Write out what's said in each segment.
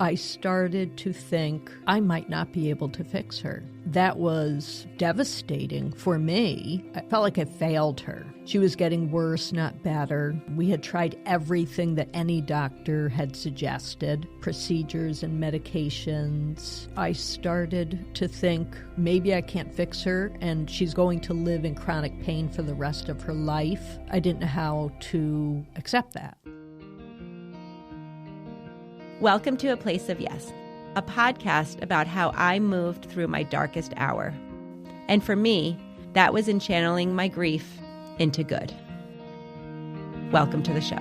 I started to think I might not be able to fix her. That was devastating for me. I felt like I failed her. She was getting worse, not better. We had tried everything that any doctor had suggested, procedures and medications. I started to think maybe I can't fix her and she's going to live in chronic pain for the rest of her life. I didn't know how to accept that. Welcome to A Place of Yes, a podcast about how I moved through my darkest hour. And for me, that was in channeling my grief into good. Welcome to the show.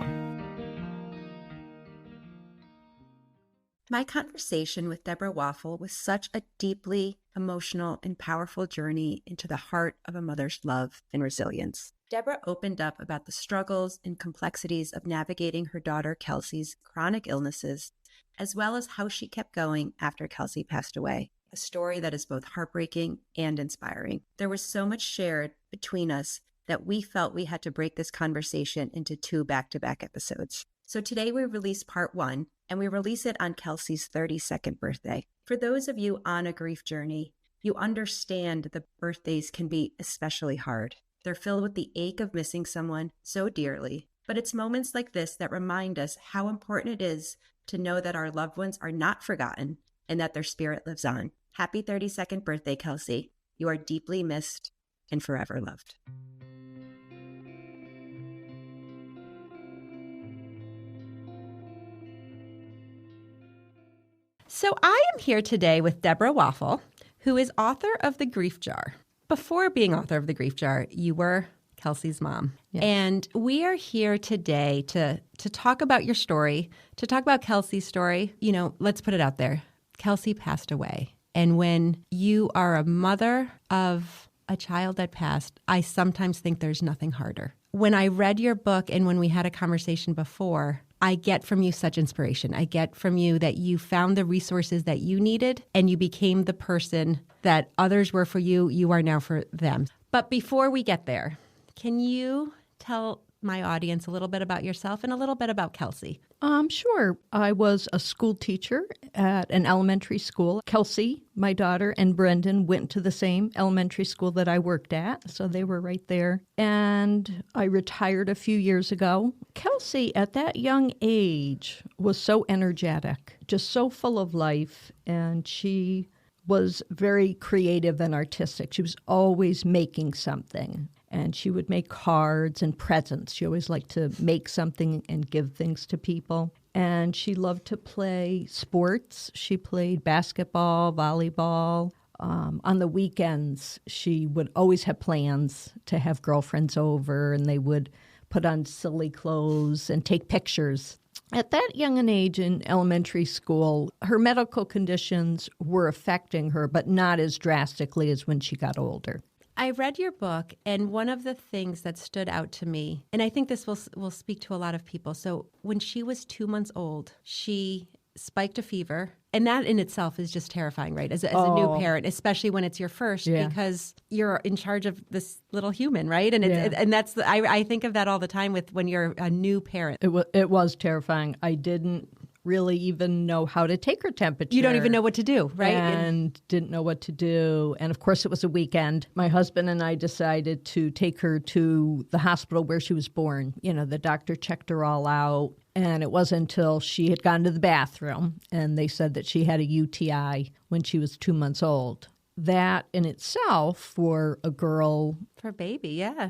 My conversation with Deborah Waffle was such a deeply emotional and powerful journey into the heart of a mother's love and resilience. Deborah opened up about the struggles and complexities of navigating her daughter Kelsey's chronic illnesses, as well as how she kept going after Kelsey passed away, a story that is both heartbreaking and inspiring. There was so much shared between us that we felt we had to break this conversation into 2 back-to-back episodes. So today we release part 1, and we release it on Kelsey's 32nd birthday. For those of you on a grief journey, you understand that birthdays can be especially hard. They're filled with the ache of missing someone so dearly, but it's moments like this that remind us how important it is to know that our loved ones are not forgotten and that their spirit lives on. Happy 32nd birthday, Kelsey. You are deeply missed and forever loved. So I am here today with Deborah Waffle, who is author of The Grief Jar. Before being author of The Grief Jar, you were Kelsey's mom. Yes. And we are here today to talk about your story, to talk about Kelsey's story. You know, let's put it out there. Kelsey passed away. And when you are a mother of a child that passed, I sometimes think there's nothing harder. When I read your book and when we had a conversation before, I get from you such inspiration. I get from you that you found the resources that you needed and you became the person that others were for you. You are now for them. But before we get there, can you tell my audience a little bit about yourself and a little bit about Kelsey? Sure. I was a school teacher at an elementary school. Kelsey, my daughter, and Brendan went to the same elementary school that I worked at, so they were right there. And I retired a few years ago. Kelsey, at that young age, was so energetic, just so full of life, and she was very creative and artistic. She was always making something. And she would make cards and presents. She always liked to make something and give things to people. And she loved to play sports. She played basketball, volleyball. On the weekends, she would always have plans to have girlfriends over, and they would put on silly clothes and take pictures. At that young an age in elementary school, her medical conditions were affecting her, but not as drastically as when she got older. I read your book, and one of the things that stood out to me, and I think this will speak to a lot of people. So when she was 2 months old, she spiked a fever. And that in itself is just terrifying, right? As a new parent, especially when it's your first, because you're in charge of this little human, right? And and that's I think of that all the time with when you're a new parent. It was terrifying. I didn't really even know how to take her temperature. You don't even know what to do, right? And didn't know what to do. And of course, it was a weekend. My husband and I decided to take her to the hospital where she was born. You know, the doctor checked her all out. And it wasn't until she had gone to the bathroom and they said that she had a UTI when she was 2 months old. That in itself, for a girl... For a baby, yeah.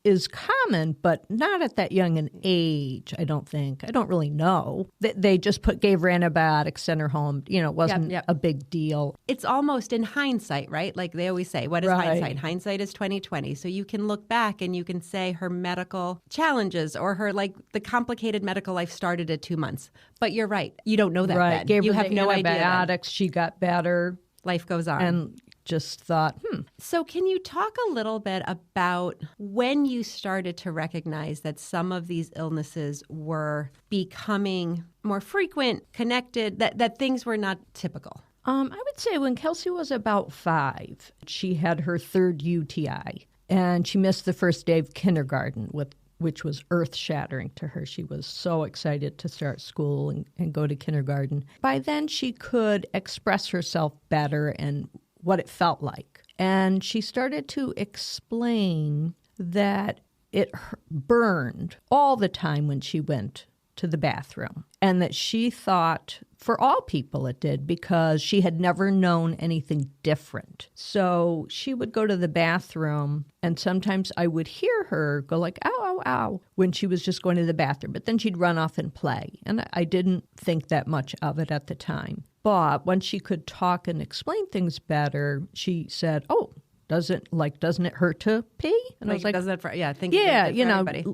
Is common, but not at that young an age, I don't think. I don't really know. They just gave her antibiotics, sent her home. You know, it wasn't a big deal. It's almost in hindsight, right? Like they always say, what is hindsight? Hindsight is 20/20. So you can look back and you can say her medical challenges or her, like, the complicated medical life started at 2 months. But you're right. You don't know that then. Gave you her have the no antibiotics. idea. She got better. Life goes on. And just thought, So can you talk a little bit about when you started to recognize that some of these illnesses were becoming more frequent, connected, that things were not typical? I would say when Kelsey was about 5, she had her 3rd UTI, and she missed the first day of kindergarten with which was earth-shattering to her. She was so excited to start school and go to kindergarten. By then, she could express herself better and what it felt like. And she started to explain that it burned all the time when she went to the bathroom, and that she thought for all people it did because she had never known anything different. So she would go to the bathroom, and sometimes I would hear her go like, ow, ow, ow, when she was just going to the bathroom. But then she'd run off and play, and I didn't think that much of it at the time. But when she could talk and explain things better, she said, oh, doesn't it hurt to pee? And I was like, doesn't it for, yeah, think yeah, you know, everybody.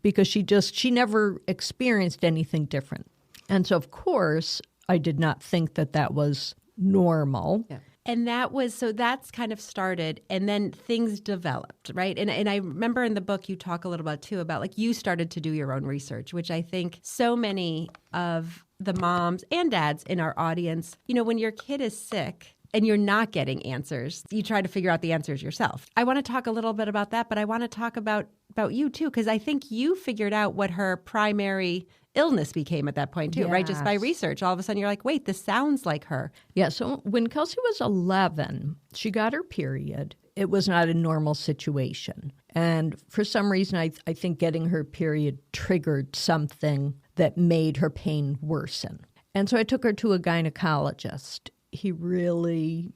Because she never experienced anything different. And so, of course, I did not think that was normal. Yeah. And that's kind of started, and then things developed, right? And I remember in the book you talk a little bit too about like you started to do your own research, which I think so many of the moms and dads in our audience, you know, when your kid is sick and you're not getting answers, you try to figure out the answers yourself. I want to talk a little bit about that, but I want to talk about you too, because I think you figured out what her primary illness became at that point too, right? Just by research. All of a sudden you're like, wait, this sounds like her. Yeah, so when Kelsey was 11, she got her period. It was not a normal situation. And for some reason, I think getting her period triggered something that made her pain worsen. And so I took her to a gynecologist. He really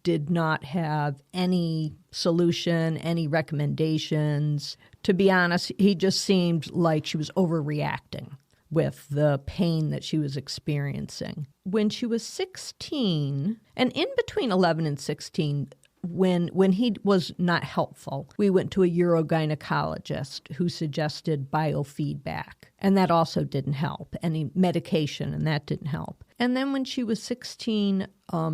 did not have any solution, any recommendations. To be honest, he just seemed like she was overreacting with the pain that she was experiencing. When she was 16, and in between 11 and 16, when he was not helpful, we went to a urogynecologist who suggested biofeedback, and that also didn't help. Any medication, and that didn't help. And then when she was 16,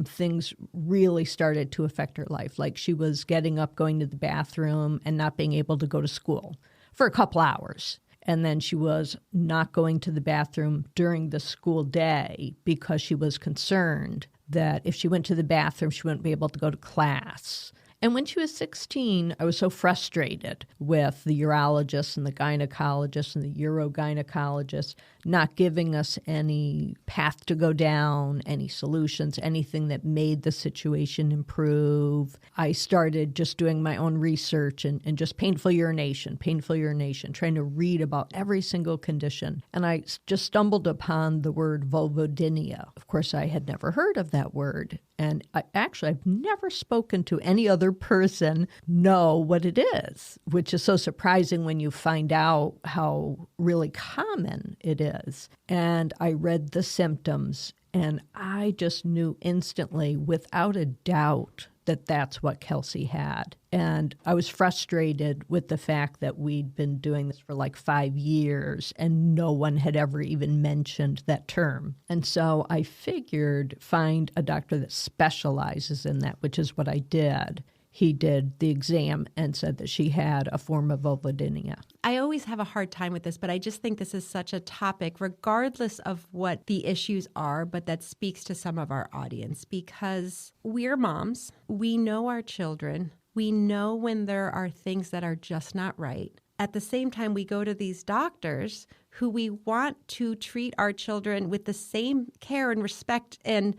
things really started to affect her life. Like she was getting up, going to the bathroom, and not being able to go to school for a couple hours. And then she was not going to the bathroom during the school day because she was concerned that if she went to the bathroom, she wouldn't be able to go to class. And when she was 16, I was so frustrated with the urologist and the gynecologist and the urogynecologist not giving us any path to go down, any solutions, anything that made the situation improve. I started just doing my own research and just painful urination, trying to read about every single condition. And I just stumbled upon the word vulvodynia. Of course, I had never heard of that word. And I've never spoken to any other person know what it is, which is so surprising when you find out how really common it is. And I read the symptoms, and I just knew instantly, without a doubt, that that's what Kelsey had. And I was frustrated with the fact that we'd been doing this for like 5 years and no one had ever even mentioned that term. And so I figured find a doctor that specializes in that, which is what I did. He did the exam and said that she had a form of vulvodynia. I always have a hard time with this, but I just think this is such a topic, regardless of what the issues are, but that speaks to some of our audience because we're moms. We know our children. We know when there are things that are just not right. At the same time, we go to these doctors who we want to treat our children with the same care and respect and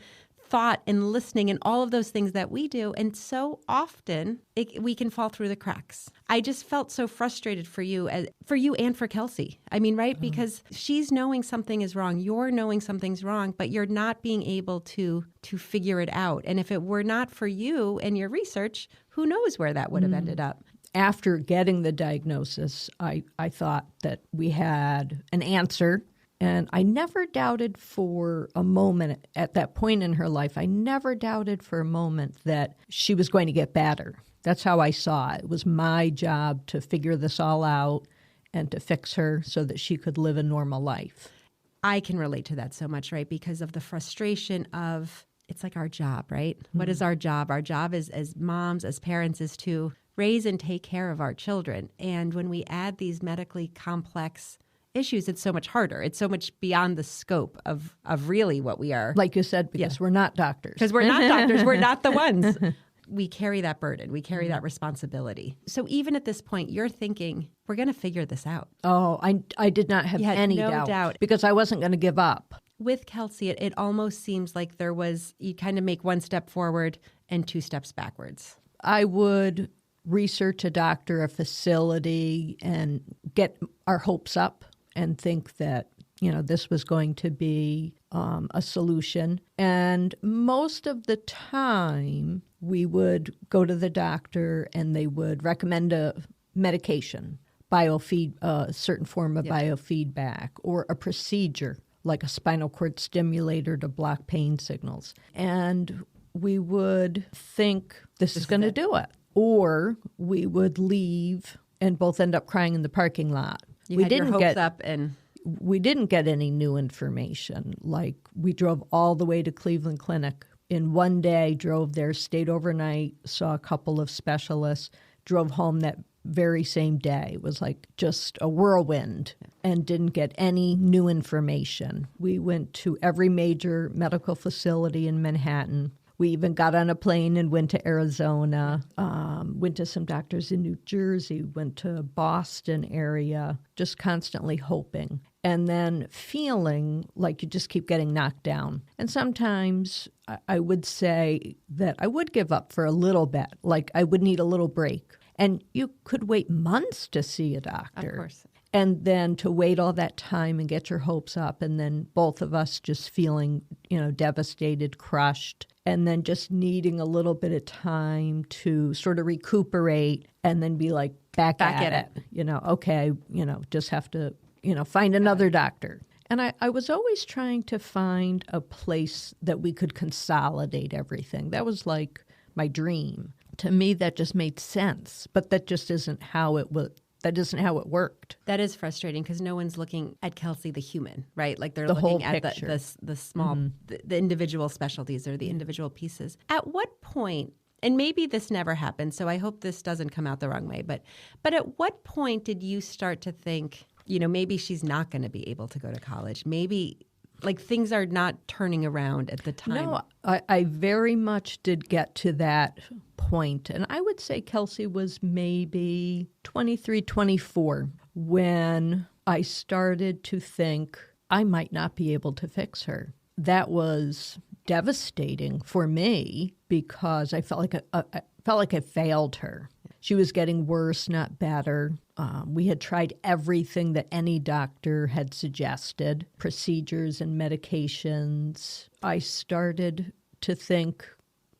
thought and listening and all of those things that we do. And so often we can fall through the cracks. I just felt so frustrated for you and for Kelsey. I mean, right? Because she's knowing something is wrong. You're knowing something's wrong, but you're not being able to figure it out. And if it were not for you and your research, who knows where that would have ended up. After getting the diagnosis, I thought that we had an answer. And I never doubted for a moment at that point in her life, I never doubted for a moment that she was going to get better. That's how I saw it. It was my job to figure this all out and to fix her so that she could live a normal life. I can relate to that so much, right? Because of the frustration of, it's like our job, right? Mm-hmm. What is our job? Our job as moms, as parents, is to raise and take care of our children. And when we add these medically complex issues, it's so much harder. It's so much beyond the scope of really what we are. Like you said, because we're not doctors. Because we're not doctors. We're not the ones. we carry that burden. We carry that responsibility. So even at this point, you're thinking, we're going to figure this out. Oh, I did not have any doubt because I wasn't going to give up. With Kelsey, it almost seems like you kind of make one step forward and two steps backwards. I would research a doctor, a facility, and get our hopes up and think that, this was going to be a solution. And most of the time, we would go to the doctor and they would recommend a medication, a certain form of biofeedback, or a procedure like a spinal cord stimulator to block pain signals. And we would think this is going to do it. Or we would leave and both end up crying in the parking lot. We had your hopes up and... We didn't get any new information. Like, we drove all the way to Cleveland Clinic in one day, drove there, stayed overnight, saw a couple of specialists, drove home that very same day. It was like just a whirlwind and didn't get any new information. We went to every major medical facility in Manhattan. We even got on a plane and went to Arizona, went to some doctors in New Jersey, went to Boston area, just constantly hoping. And then feeling like you just keep getting knocked down. And sometimes I would say that I would give up for a little bit, like I would need a little break. And you could wait months to see a doctor. Of course. And then to wait all that time and get your hopes up, and then both of us just feeling, devastated, crushed, and then just needing a little bit of time to sort of recuperate and then be like back at it. Okay, just have to, find another doctor. And I was always trying to find a place that we could consolidate everything. That was like my dream. To me, that just made sense, but that just isn't how it was. That isn't how it worked. That is frustrating because no one's looking at Kelsey the human, right? Like they're the looking whole at picture. the small, the individual specialties or the individual pieces. At what point, and maybe this never happened, so I hope this doesn't come out the wrong way, but at what point did you start to think, maybe she's not going to be able to go to college? Maybe like things are not turning around at the time. No, I very much did get to that point. And I would say Kelsey was maybe 23, 24 when I started to think I might not be able to fix her. That was devastating for me because I felt like I failed her. She was getting worse, not better. We had tried everything that any doctor had suggested, procedures and medications. I started to think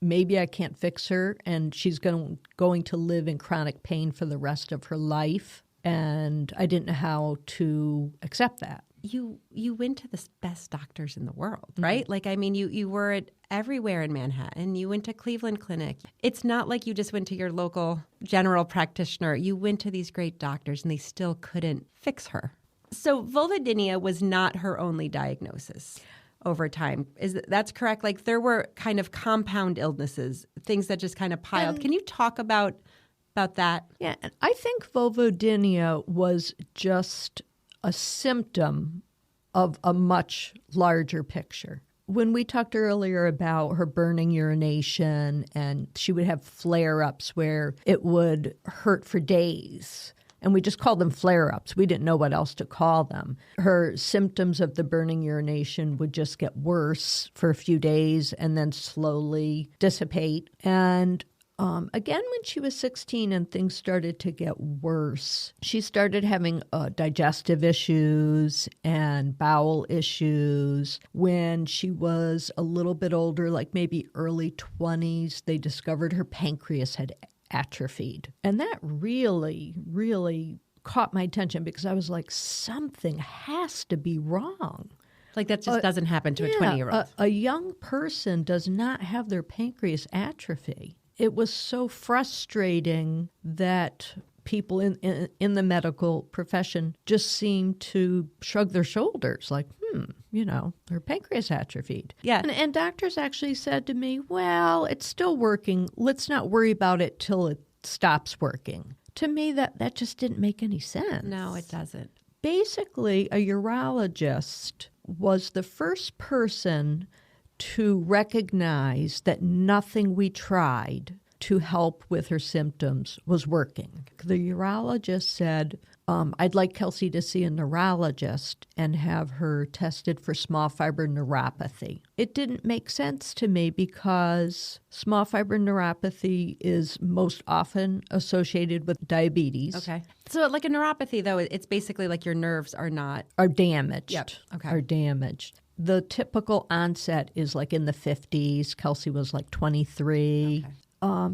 maybe I can't fix her and she's going to live in chronic pain for the rest of her life. And I didn't know how to accept that. You went to the best doctors in the world, right? Mm-hmm. Like, I mean, you were at everywhere in Manhattan. You went to Cleveland Clinic. It's not like you just went to your local general practitioner. You went to these great doctors and they still couldn't fix her. So vulvodynia was not her only diagnosis over time. That's correct? Like there were kind of compound illnesses, things that just kind of piled. Can you talk about that? Yeah, I think vulvodynia was just a symptom of a much larger picture. When we talked earlier about her burning urination and she would have flare-ups where it would hurt for days, and we just called them flare-ups. We didn't know what else to call them. Her symptoms of the burning urination would just get worse for a few days and then slowly dissipate. And again, when she was 16 and things started to get worse, she started having digestive issues and bowel issues. When she was a little bit older, like maybe early 20s, they discovered her pancreas had atrophied. And that really, really caught my attention because I was like, something has to be wrong. Like that just doesn't happen to a 20-year-old. A young person does not have their pancreas atrophy. It was so frustrating that people in the medical profession just seemed to shrug their shoulders like, her pancreas atrophied. Yeah. And doctors actually said to me, well, it's still working. Let's not worry about it till it stops working. To me, that just didn't make any sense. No, it doesn't. Basically, a urologist was the first person to recognize that nothing we tried to help with her symptoms was working. The urologist said, I'd like Kelsey to see a neurologist and have her tested for small fiber neuropathy. It didn't make sense to me because small fiber neuropathy is most often associated with diabetes. Okay. So like a neuropathy, though, it's basically like your nerves are damaged. Yep. Okay. Are damaged. The typical onset is like in the 50s. Kelsey was like 23. Okay.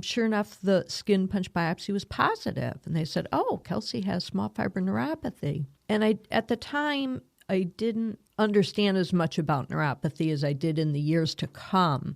Sure enough, the skin punch biopsy was positive. And they said, oh, Kelsey has small fiber neuropathy. And at the time, I didn't understand as much about neuropathy as I did in the years to come.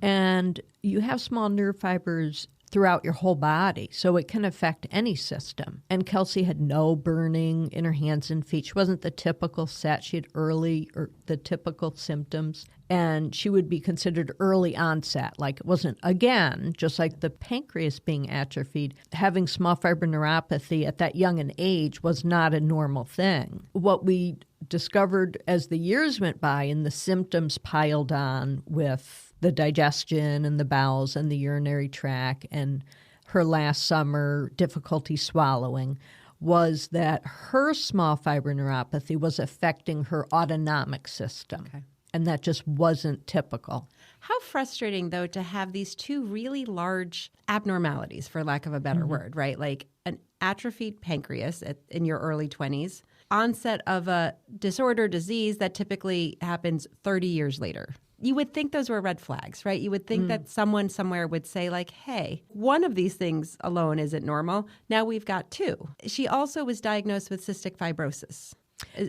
And you have small nerve fibers throughout your whole body, so it can affect any system. And Kelsey had no burning in her hands and feet. She wasn't the typical set. She had the typical symptoms, and she would be considered early onset. Like it wasn't, again, just like the pancreas being atrophied, having small fiber neuropathy at that young an age was not a normal thing. What we discovered as the years went by and the symptoms piled on with the digestion and the bowels and the urinary tract and her last summer difficulty swallowing was that her small fiber neuropathy was affecting her autonomic system. Okay. And that just wasn't typical. How frustrating, though, to have these two really large abnormalities, for lack of a better word, right? Like an atrophied pancreas in your early 20s, onset of a disorder, disease that typically happens 30 years later. You would think those were red flags, right? You would think that someone somewhere would say like, hey, one of these things alone isn't normal. Now we've got two. She also was diagnosed with cystic fibrosis.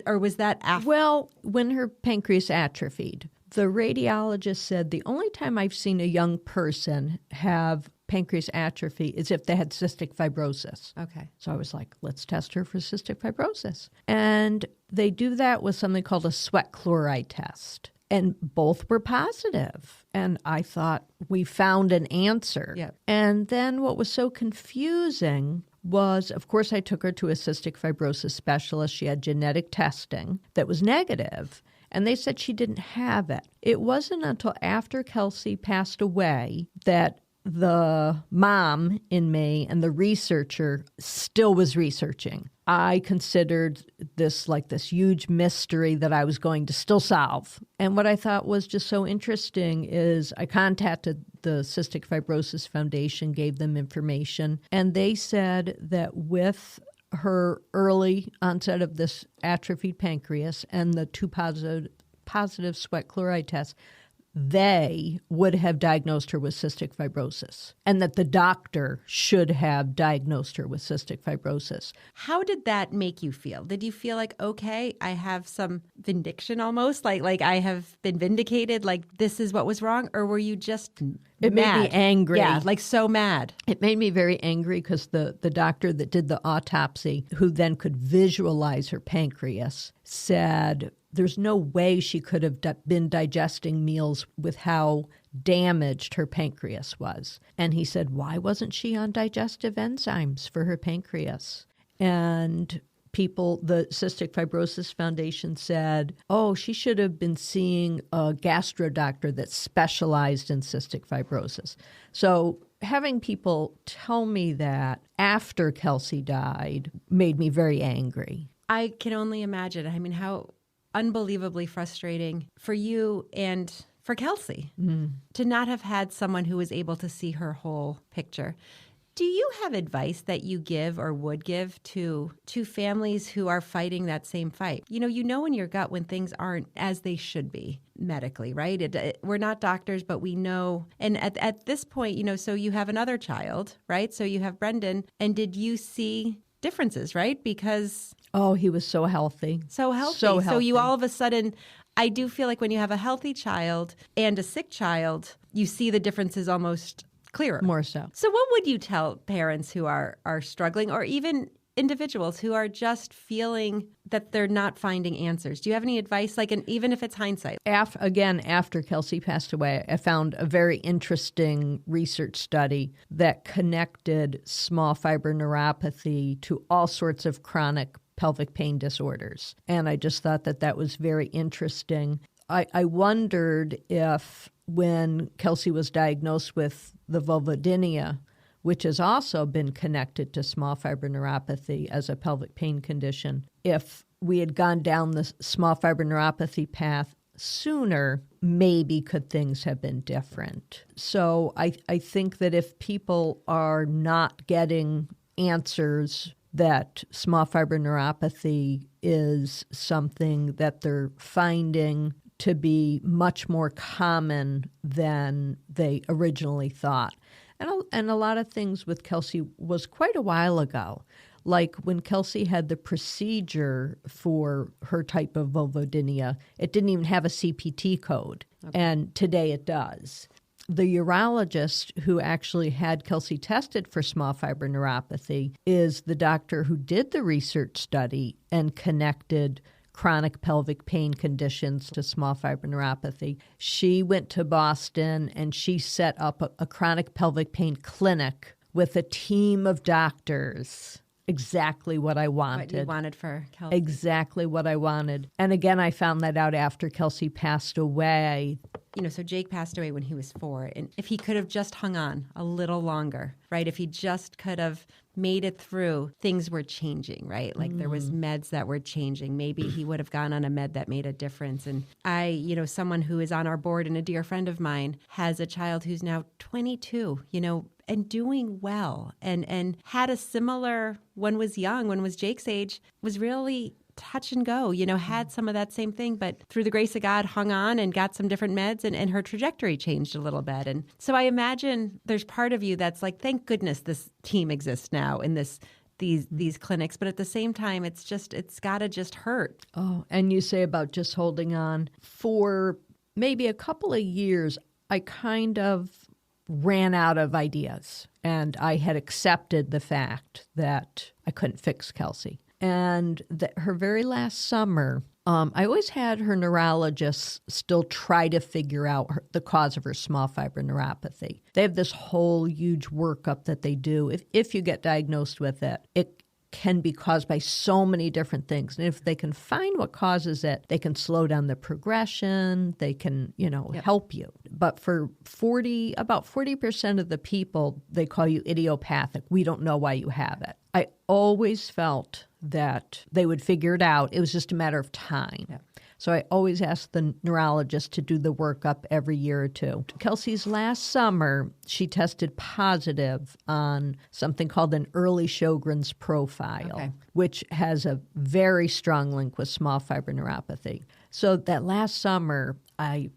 Or was that after? Well, when her pancreas atrophied, the radiologist said the only time I've seen a young person have pancreas atrophy is if they had cystic fibrosis. Okay. So I was like, let's test her for cystic fibrosis. And they do that with something called a sweat chloride test. And both were positive. And I thought, we found an answer. Yep. And then what was so confusing was, of course, I took her to a cystic fibrosis specialist. She had genetic testing that was negative, and they said she didn't have it. It wasn't until after Kelsey passed away that the mom in me and the researcher still was researching. I considered this like this huge mystery that I was going to still solve. And what I thought was just so interesting is I contacted the Cystic Fibrosis Foundation, gave them information, and they said that with her early onset of this atrophied pancreas and the two positive sweat chloride tests, they would have diagnosed her with cystic fibrosis, and that the doctor should have diagnosed her with cystic fibrosis. How did that make you feel? Did you feel like, okay, I have some vindication almost, like I have been vindicated, like this is what was wrong? Or were you just It mad? made me angry. Yeah, like so mad. It made me very angry because the doctor that did the autopsy, who then could visualize her pancreas, said there's no way she could have been digesting meals with how damaged her pancreas was. And he said, why wasn't she on digestive enzymes for her pancreas? And the Cystic Fibrosis Foundation said, oh, she should have been seeing a gastro doctor that specialized in cystic fibrosis. So having people tell me that after Kelsey died made me very angry. I can only imagine. I mean, how unbelievably frustrating for you and for Kelsey to not have had someone who was able to see her whole picture. Do you have advice that you give or would give to families who are fighting that same fight? You know in your gut when things aren't as they should be medically, right? We're not doctors, but we know. And at this point, so you have another child, right? So you have Brendan. And did you see differences, right? Because oh, he was so healthy. So healthy. So you all of a sudden, I do feel like when you have a healthy child and a sick child, you see the differences almost clearer. More so. So what would you tell parents who are struggling, or even individuals who are just feeling that they're not finding answers? Do you have any advice, even if it's hindsight? After Kelsey passed away, I found a very interesting research study that connected small fiber neuropathy to all sorts of chronic pelvic pain disorders. And I just thought that was very interesting. I wondered if when Kelsey was diagnosed with the vulvodynia, which has also been connected to small fiber neuropathy as a pelvic pain condition, if we had gone down the small fiber neuropathy path sooner, maybe could things have been different. So I think that if people are not getting answers that small fiber neuropathy is something that they're finding to be much more common than they originally thought. And a lot of things with Kelsey was quite a while ago. Like when Kelsey had the procedure for her type of vulvodynia, it didn't even have a CPT code. Okay. And today it does. The urologist who actually had Kelsey tested for small fiber neuropathy is the doctor who did the research study and connected chronic pelvic pain conditions to small fiber neuropathy. She went to Boston and she set up a chronic pelvic pain clinic with a team of doctors. Exactly what I wanted. What you wanted for Kelsey. Exactly what I wanted. And again, I found that out after Kelsey passed away. So Jake passed away when he was 4. And if he could have just hung on a little longer, right? If he just could have made it through, things were changing, right? Like there was meds that were changing. Maybe he would have gone on a med that made a difference. And someone who is on our board and a dear friend of mine has a child who's now 22, and doing well and had a similar, one was young, one was Jake's age, was really touch and go, had some of that same thing, but through the grace of God, hung on and got some different meds and her trajectory changed a little bit. And so I imagine there's part of you that's like, thank goodness this team exists now in these clinics. But at the same time, it's got to just hurt. Oh, and you say about just holding on. For maybe a couple of years, I kind of ran out of ideas and I had accepted the fact that I couldn't fix Kelsey. And her very last summer, I always had her neurologists still try to figure out the cause of her small fiber neuropathy. They have this whole huge workup that they do. If you get diagnosed with it, it can be caused by so many different things. And if they can find what causes it, they can slow down the progression. They can, help you. But for about 40% of the people, they call you idiopathic. We don't know why you have it. I always felt that they would figure it out. It was just a matter of time. Yeah. So I always asked the neurologist to do the workup every year or two. Kelsey's last summer, she tested positive on something called an early Sjogren's profile, which has a very strong link with small fiber neuropathy. So that last summer, I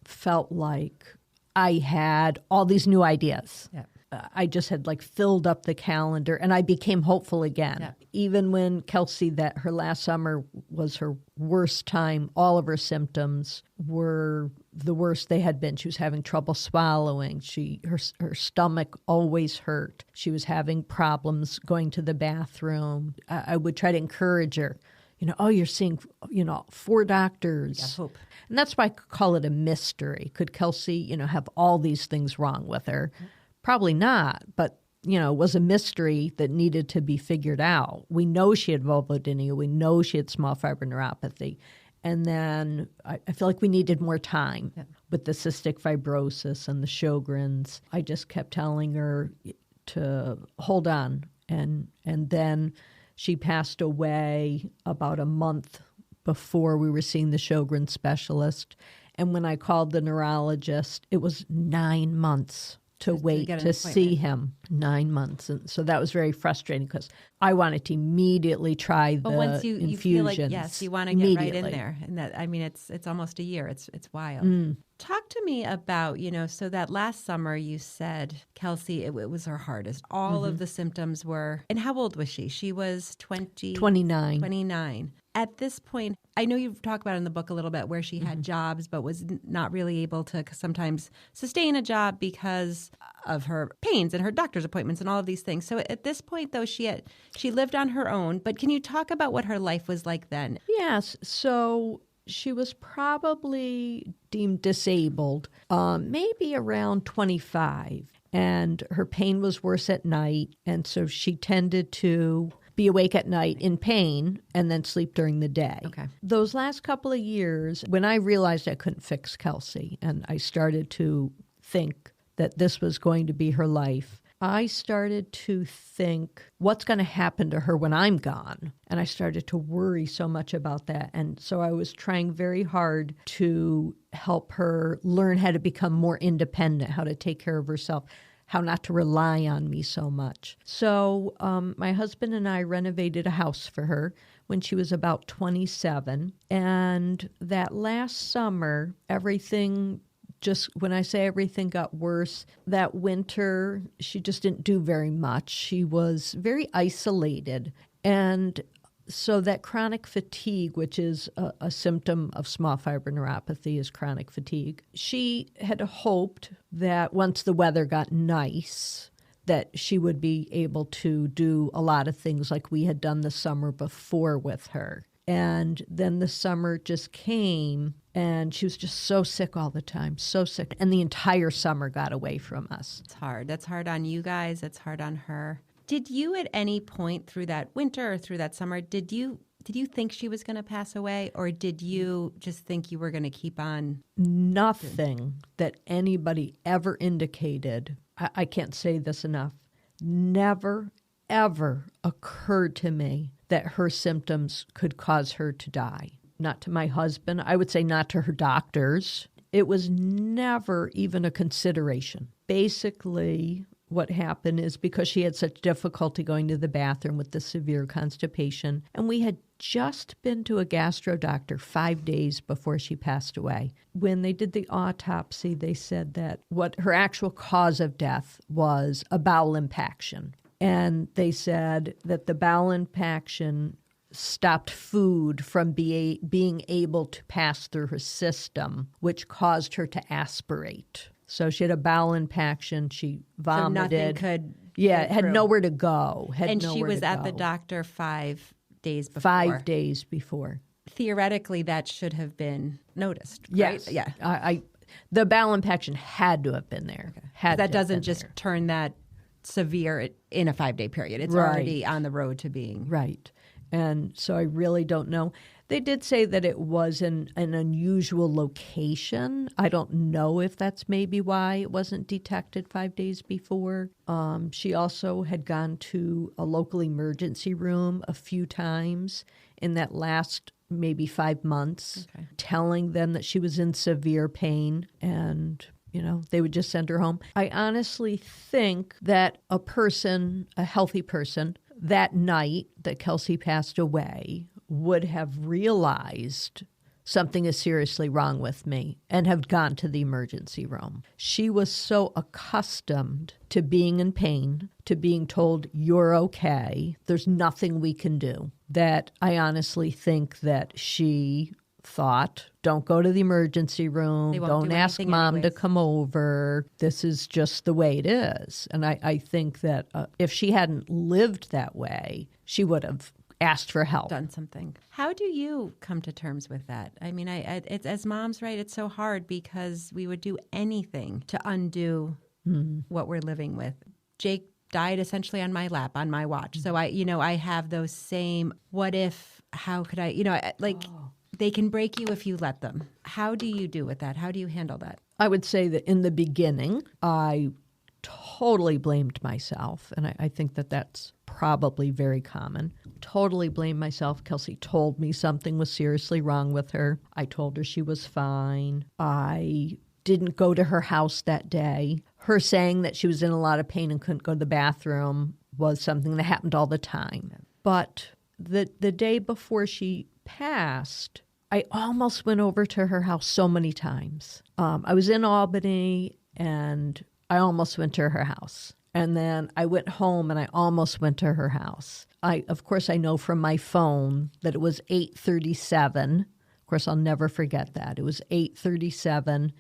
felt like I had all these new ideas. Yeah. I just had filled up the calendar and I became hopeful again. Yeah. Even when Kelsey, that her last summer was her worst time, all of her symptoms were the worst they had been. She was having trouble swallowing. Her stomach always hurt. She was having problems going to the bathroom. I would try to encourage her. You're seeing, 4 doctors. Yeah, hope. And that's why I call it a mystery. Could Kelsey, have all these things wrong with her? Mm-hmm. Probably not, but, it was a mystery that needed to be figured out. We know she had vulvodynia. We know she had small fiber neuropathy. And then I feel like we needed more time with the cystic fibrosis and the Sjogren's. I just kept telling her to hold on. And then she passed away about a month before we were seeing the Sjogren's specialist. And when I called the neurologist, it was 9 months to wait to see him. 9 months. And so that was very frustrating because I wanted to immediately try the once you infusions. Feel like, yes, you want to get right in there. And that, it's almost a year. It's wild. Talk to me about, so that last summer you said, Kelsey, it was her hardest. All of the symptoms were, and how old was she? She was 29. 29. At this point, I know you talk about in the book a little bit where she had jobs but was not really able to sometimes sustain a job because of her pains and her doctor's appointments and all of these things. So at this point, though, she lived on her own. But can you talk about what her life was like then? Yes. So she was probably deemed disabled, maybe around 25. And her pain was worse at night. And so she tended to be awake at night in pain and then sleep during the day. Okay. Those last couple of years, when I realized I couldn't fix Kelsey and I started to think that this was going to be her life, I started to think, what's going to happen to her when I'm gone? And I started to worry so much about that. And so I was trying very hard to help her learn how to become more independent, how to take care of herself, how not to rely on me so much. So my husband and I renovated a house for her when she was about 27. And that last summer, everything just, when I say everything got worse, that winter, she just didn't do very much. She was very isolated. And so that chronic fatigue, which is a symptom of small fiber neuropathy, is chronic fatigue. She had hoped that once the weather got nice, that she would be able to do a lot of things like we had done the summer before with her. And then the summer just came, and she was just so sick all the time, so sick. And the entire summer got away from us. It's hard. That's hard on you guys. It's hard on her. Did you at any point through that winter or through that summer, did you think she was going to pass away, or did you just think you were going to keep on? Nothing that anybody ever indicated, I can't say this enough, never, ever occurred to me that her symptoms could cause her to die. Not to my husband. I would say not to her doctors. It was never even a consideration. Basically, what happened is because she had such difficulty going to the bathroom with the severe constipation, and we had just been to a gastro doctor 5 days before she passed away. When they did the autopsy, they said that what her actual cause of death was a bowel impaction. And they said that the bowel impaction stopped food from being able to pass through her system, which caused her to aspirate. So she had a bowel impaction. She vomited. So nothing could had through. Nowhere to go. And she was at the doctor 5 days before. 5 days before. Theoretically, that should have been noticed, yes. right? Yeah. The bowel impaction had to have been there. Okay. That doesn't just turn that severe in a 5-day period. It's already on the road to being. Right. And so I really don't know. They did say that it was an unusual location. I don't know if that's maybe why it wasn't detected 5 days before. She also had gone to a local emergency room a few times in that last maybe 5 months, telling them that she was in severe pain, and they would just send her home. I honestly think that a healthy person, that night that Kelsey passed away, would have realized something is seriously wrong with me and have gone to the emergency room. She was so accustomed to being in pain, to being told, you're okay, there's nothing we can do, that I honestly think that she thought, don't go to the emergency room, don't ask mom to come over, this is just the way it is. And I think that if she hadn't lived that way, she would have asked for help. Done something. How do you come to terms with that? I mean, it's, as moms, right, it's so hard because we would do anything to undo what we're living with. Jake died essentially on my lap, on my watch. So I have those same, what if, how could I, they can break you if you let them. How do you do with that? How do you handle that? I would say that in the beginning, I totally blamed myself. And I think that that's probably very common. Totally blamed myself. Kelsey told me something was seriously wrong with her. I told her she was fine. I didn't go to her house that day. Her saying that she was in a lot of pain and couldn't go to the bathroom was something that happened all the time. But the day before she passed, I almost went over to her house so many times. I was in Albany, and I almost went to her house. And then I went home, and I almost went to her house. Of course, I know from my phone that it was 8:37. Of course, I'll never forget that. It was 8:37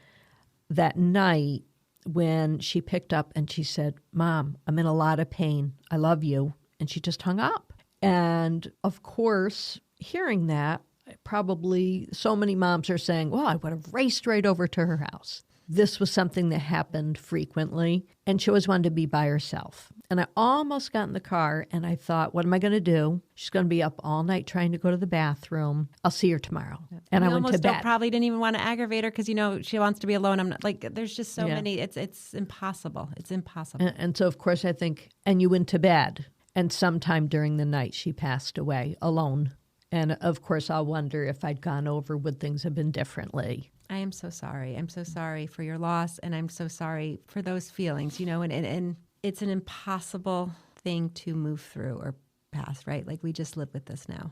that night when she picked up and she said, Mom, I'm in a lot of pain. I love you. And she just hung up. And of course, hearing that, probably so many moms are saying, well, I would have raced right over to her house. this was something that happened frequently, and she always wanted to be by herself. And I almost got in the car, and I thought, what am I going to do? She's going to be up all night trying to go to the bathroom. I'll see her tomorrow. And I went to bed. Probably didn't even want to aggravate her because, she wants to be alone. I'm not there's just so many. It's impossible. It's impossible. And so, of course, I think, and you went to bed. And sometime during the night, she passed away alone. And, of course, I'll wonder if I'd gone over, would things have been differently? I am so sorry. I'm so sorry for your loss, and I'm so sorry for those feelings, and it's an impossible thing to move through or past, right? Like, we just live with this now.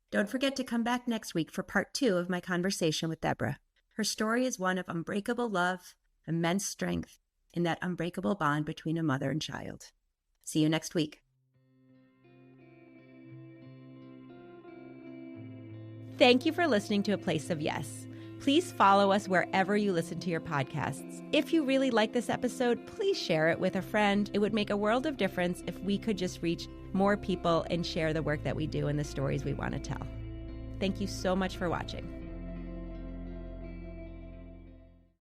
Don't forget to come back next week for part 2 of my conversation with Deborah. Her story is one of unbreakable love, immense strength, and that unbreakable bond between a mother and child. See you next week. Thank you for listening to A Place of Yes. Please follow us wherever you listen to your podcasts. If you really like this episode, please share it with a friend. It would make a world of difference if we could just reach more people and share the work that we do and the stories we want to tell. Thank you so much for watching.